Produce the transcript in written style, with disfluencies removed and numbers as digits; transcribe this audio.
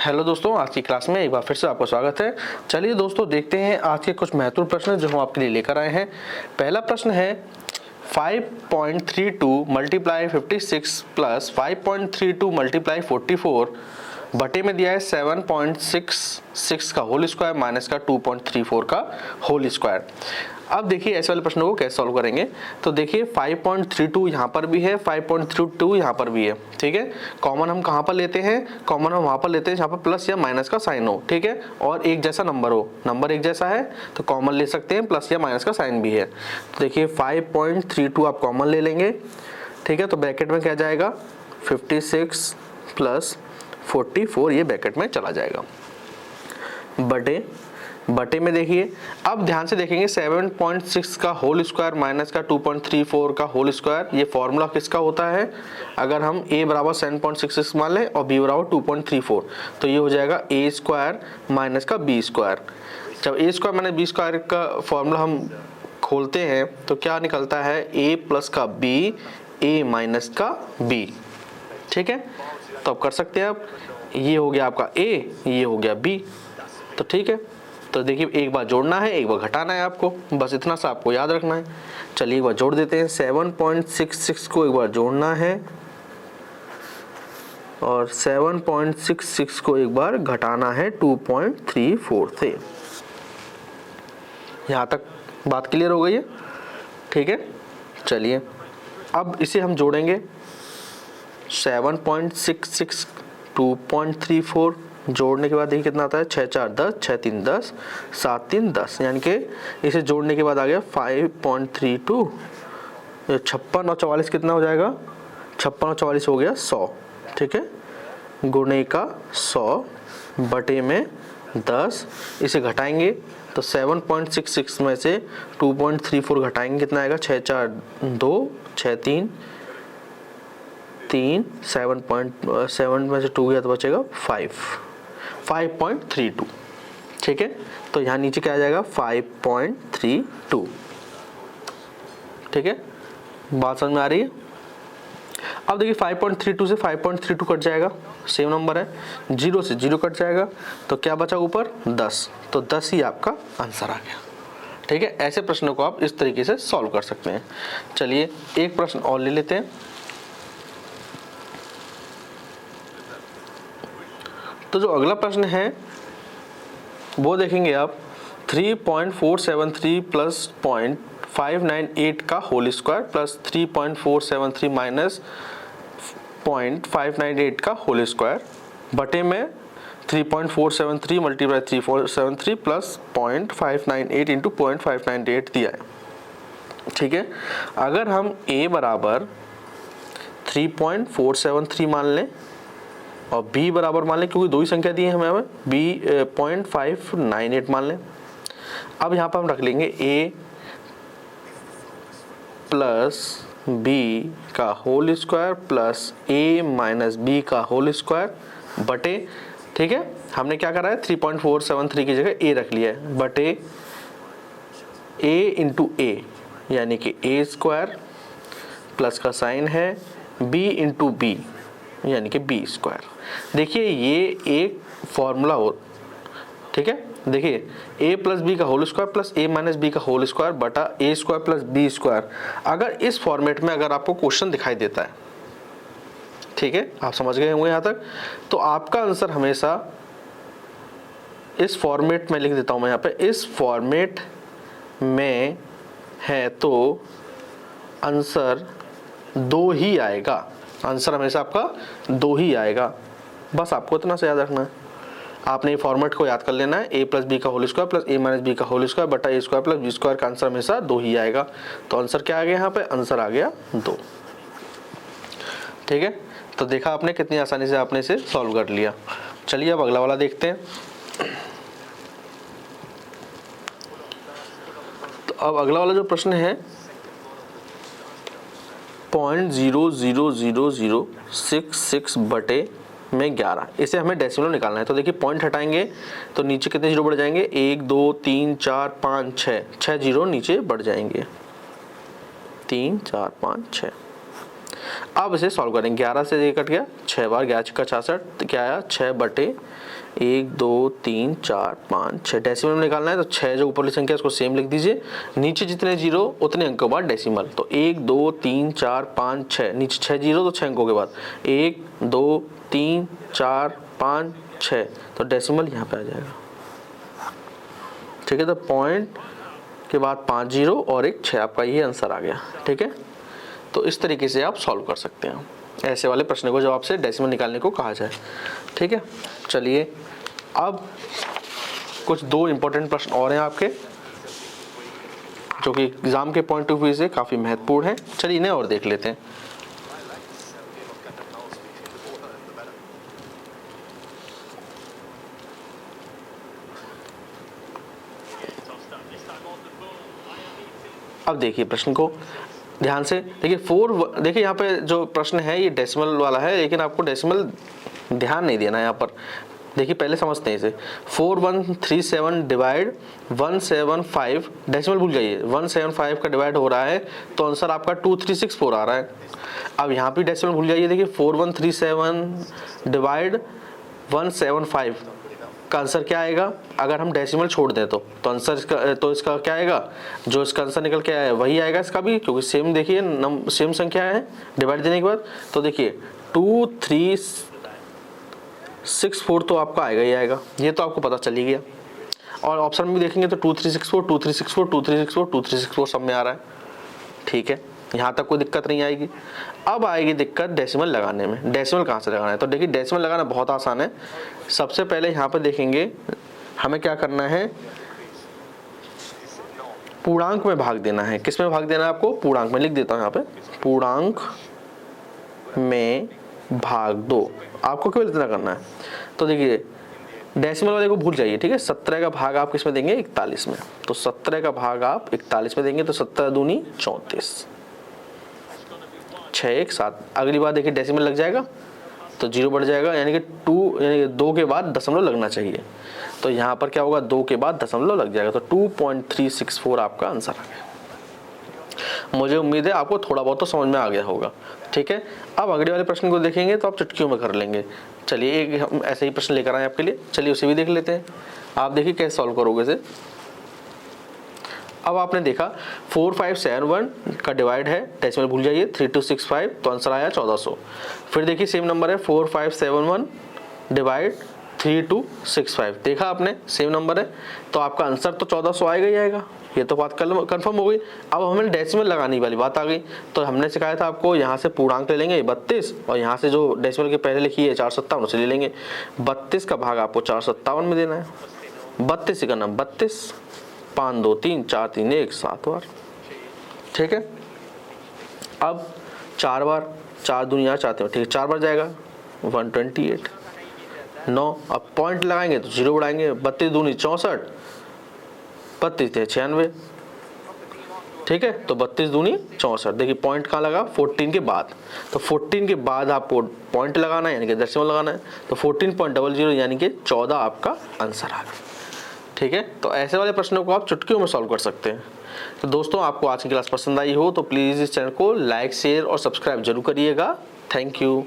Hello दोस्तों, आज की क्लास में एक बार फिर से आपका स्वागत है। चलिए दोस्तों, देखते हैं आज के कुछ महत्वपूर्ण प्रश्न जो हम आपके लिए लेकर आए हैं। पहला प्रश्न है 5.32 मल्टीप्लाई 56 प्लस 5.32 मल्टीप्लाई 44 बटे में दिया है 7.66 का होल स्क्वायर माइनस का 2.34 का होल स्क्वायर। अब देखिए ऐसे वाले प्रश्नों को कैसे सॉल्व करेंगे। तो देखिए 5.32 यहाँ पर भी है, 5.32 यहाँ पर भी है, ठीक है। कॉमन हम कहाँ पर लेते हैं? कॉमन हम वहाँ पर लेते हैं जहाँ पर प्लस या माइनस का साइन हो, ठीक है, और एक जैसा नंबर हो। नंबर एक जैसा है तो कॉमन ले सकते हैं, प्लस या माइनस का साइन भी है। तो देखिए 5.32 आप कॉमन ले लेंगे, ठीक है। तो ब्रैकेट में क्या जाएगा? 56 प्लस 44 ये ब्रैकेट में चला जाएगा। बटे में देखिए, अब ध्यान से देखेंगे 7.6 का होल स्क्वायर माइनस का 2.34 का होल स्क्वायर, ये फॉर्मूला किसका होता है? अगर हम a बराबर 7.66 मान लें और b बराबर 2.34 तो ये हो जाएगा a स्क्वायर माइनस का b स्क्वायर। जब a square minus b square का फॉर्मूला हम खोलते हैं तो क्या निकलता है? a प्लस का b, a माइनस का b, ठीक है। तो अब कर सकते हैं आप, ये हो गया आपका a, ये हो गया b, तो ठीक है। तो देखिए एक बार जोड़ना है, एक बार घटाना है आपको, बस इतना सा आपको याद रखना है। चलिए एक बार जोड़ देते हैं। 7.66 को एक बार जोड़ना है और 7.66 को एक बार घटाना है 2.34 से। यहाँ तक बात क्लियर हो गई है, ठीक है। चलिए अब इसे हम जोड़ेंगे। 7.66 2.34 जोड़ने के बाद देखिए कितना आता है? 6 4 10, 6 3 10, 7 3 10, यानी कि इसे जोड़ने के बाद आ गया 5.32। 56 और 44 कितना हो जाएगा? 56 और 44 हो गया 100, ठीक है। गुणे का 100 बटे में 10, इसे घटाएंगे तो 7.66 में से 2.34 घटाएंगे, कितना आएगा? 6 4 2, 6 3 3, 7.7 में से 2 गया तो बचेगा 5.32, ठीक है। तो यहाँ नीचे क्या आ जाएगा? 5.32, ठीक है। बात समझ में आ रही है? अब देखिए 5.32 से 5.32 कट जाएगा, सेम नंबर है। 0 से 0 कट जाएगा तो क्या बचा ऊपर? 10, तो 10 ही आपका आंसर आ गया, ठीक है। ऐसे प्रश्नों को आप इस तरीके से सॉल्व कर सकते हैं। चलिए एक प्रश्न और ले लेते हैं। तो जो अगला प्रश्न है वो देखेंगे आप 3.473 प्लस 0.598 का होल स्क्वायर प्लस 3.473 माइनस 0.598 का होल स्क्वायर बटे में 3.473 मल्टीप्लाई 3473 प्लस 0.598 इंटू 0.598 दिया है, ठीक है। अगर हम a बराबर 3.473 मान लें और b बराबर मान लें, क्योंकि दो ही संख्या दी है हमें, b 0.598 मान लें। अब यहाँ पर हम रख लेंगे a प्लस b का whole square plus a minus b का होल स्क्वायर बटे, ठीक है, हमने क्या करा है? 3.473 की जगह a रख लिया है, बटे a इंटू a, यानी कि a स्क्वायर प्लस का साइन है b इंटू b, यानी कि b स्क्वायर। देखिए ये एक फॉर्मूला हो, ठीक है। देखिए a प्लस बी का whole square plus a minus B का होल स्क्वायर बटा a square plus b square. अगर इस फॉर्मेट में अगर आपको क्वेश्चन दिखाई देता है, ठीक है, आप समझ गए होंगे यहाँ तक, तो आपका आंसर हमेशा इस फॉर्मेट में लिख देता हूँ मैं यहाँ पे, इस फॉर्मेट में है तो आंसर 2 ही आएगा। आंसर हमेशा आपका 2 ही आएगा, बस आपको इतना से याद रखना है। आपने ये फॉर्मेट को याद कर लेना है, a प्लस बी का whole square plus a minus B का होल स्क्वायर बटा a square plus b square का आंसर हमेशा 2 ही आएगा। तो आंसर क्या आ गया यहाँ पे? आंसर आ गया 2, ठीक है। तो देखा आपने कितनी आसानी से आपने इसे सॉल्व कर लिया। चलिए अब अगला वाला देखते हैं। तो अब अगला वाला जो प्रश्न है 0.00066 बटे में 11, इसे हमें डेसिमल निकालना है। तो देखिए पॉइंट हटाएंगे तो नीचे कितने जीरो बढ़ जाएंगे? 1 2 3 4 5 6, 6 जीरो नीचे बढ़ जाएंगे, 3 4 5 6। अब इसे सॉल्व करेंगे, 11 से ये कट गया 6 बार, 11 का 66, तो क्या आया 6/1 2 3 4 5 6। डेसिमल में निकालना है तो 6 जो ऊपर वाली संख्या उसको सेम लिख दीजिए, नीचे जितने जीरो उतने अंकों बाद डेसिमल, तो 1 2 3 4 5 6, नीचे 6 जीरो तो 6 अंकों के बाद 1 2 3 4 5 6, तो डेसिमल यहाँ पे आ जाएगा। ठीक है, तो पॉइंट के बाद 5 जीरो और एक 6, आपका ये आंसर आ गया। ठीक है, तो इस तरीके से आप सॉल्व कर सकते हैं ऐसे वाले प्रश्न को जब आपसे डेसिमल निकालने को कहा जाए। ठीक है, चलिए अब कुछ 2 इंपॉर्टेंट प्रश्न और हैं आपके, जो कि एग्जाम के पॉइंट ऑफ व्यू से काफ़ी महत्वपूर्ण है। चलिए इन्हें और देख लेते हैं। अब देखिए प्रश्न को ध्यान से देखिए। देखिए यहाँ पे जो प्रश्न है ये डेसिमल वाला है, लेकिन आपको डेसिमल ध्यान नहीं देना है यहाँ पर। देखिए पहले समझते हैं इसे, 4137 डिवाइड 175, डेसिमल भूल जाइए, 175 का डिवाइड हो रहा है तो आंसर आपका 2364 आ रहा है। अब यहाँ पे डेसिमल भूल जाइए, देखिए 4137 डिवाइड 175 का आंसर क्या आएगा, अगर हम डेसिमल छोड़ दें तो आंसर इसका क्या आएगा, जो इसका आंसर निकल के आया है वही आएगा इसका भी, क्योंकि सेम देखिए सेम संख्या है डिवाइड देने के बाद। तो देखिए 2364 तो आपका आएगा ही आएगा, ये तो आपको पता चल ही गया। और ऑप्शन में भी देखेंगे तो 2364 2364 2364 2364 सब में आ रहा है। ठीक है, यहाँ तक कोई दिक्कत नहीं आएगी। अब आएगी दिक्कत डेसिमल लगाने में। डेसिमल कहाँ से लगाना है, तो देखिए डेसिमल लगाना बहुत आसान है। सबसे पहले यहाँ पर देखेंगे हमें क्या करना है, पूर्णांक में भाग देना है। किस में भाग देना है आपको, पूर्णांक में। लिख देता हूँ यहाँ पे, पूर्णांक में भाग दो। आपको क्यों इतना करना है, तो देखिए डेसिमल वाले को भूल जाइए। ठीक है, 17 का भाग आप किस में देंगे, 41 में। तो 17 का भाग आप 41 में देंगे तो 17 दूनी 34, 6 1 7। अगली बार देखिए डेसिमल लग जाएगा तो 0 बढ़ जाएगा, यानी कि 2 के बाद दशमलव लगना चाहिए। तो यहाँ पर क्या होगा, 2 के बाद दशमलव लग जाएगा, तो 2.364 आपका आंसर आ गया। मुझे उम्मीद है आपको थोड़ा बहुत तो समझ में आ गया होगा। ठीक है, अब अगले वाले प्रश्न को देखेंगे तो आप चुटकियों में कर लेंगे। चलिए एक हम ऐसे ही प्रश्न लेकर आए आपके लिए, चलिए उसे भी देख लेते हैं। आप देखिए कैसे सॉल्व करोगे इसे। अब आपने देखा 4571 का डिवाइड है, डेसिमल भूल जाइए, 3265, तो आंसर आया 1400। फिर देखिए सेम नंबर है 4571 डिवाइड 3265, देखा आपने सेम नंबर है, तो आपका आंसर तो 1400 आएगा ही आएगा। ये तो बात कंफर्म हो गई। अब हमें डेसिमल लगाने वाली बात आ गई, तो हमने सिखाया था आपको यहाँ से पूर्णांक ले लेंगे 32, और यहाँ से जो डेसिमल के पहले लिखी है 457 उसे ले लेंगे। 32 का भाग आपको 457 में देना है। 32 का नाम 32, 5 2 3 4 3 1 7 बार। ठीक है, अब 4 बार, 4 दुनिया चाहते हो, ठीक है 4 बार जाएगा 128 9। अब पॉइंट लगाएंगे तो 0 बढ़ाएंगे, 32 दूनी 64, 32 थे 96। ठीक है, तो 32 दूनी 64। देखिए पॉइंट कहाँ लगा, 14 के बाद, तो 14 के बाद आपको पॉइंट लगाना है, यानी कि डेसिमल लगाना है। तो 14.00 यानी कि 14 आपका आंसर आ गया। ठीक है, तो ऐसे वाले प्रश्नों को आप चुटकियों में सॉल्व कर सकते हैं। तो दोस्तों आपको आज की क्लास पसंद आई हो तो प्लीज़ इस चैनल को लाइक शेयर और सब्सक्राइब जरूर करिएगा। Thank you.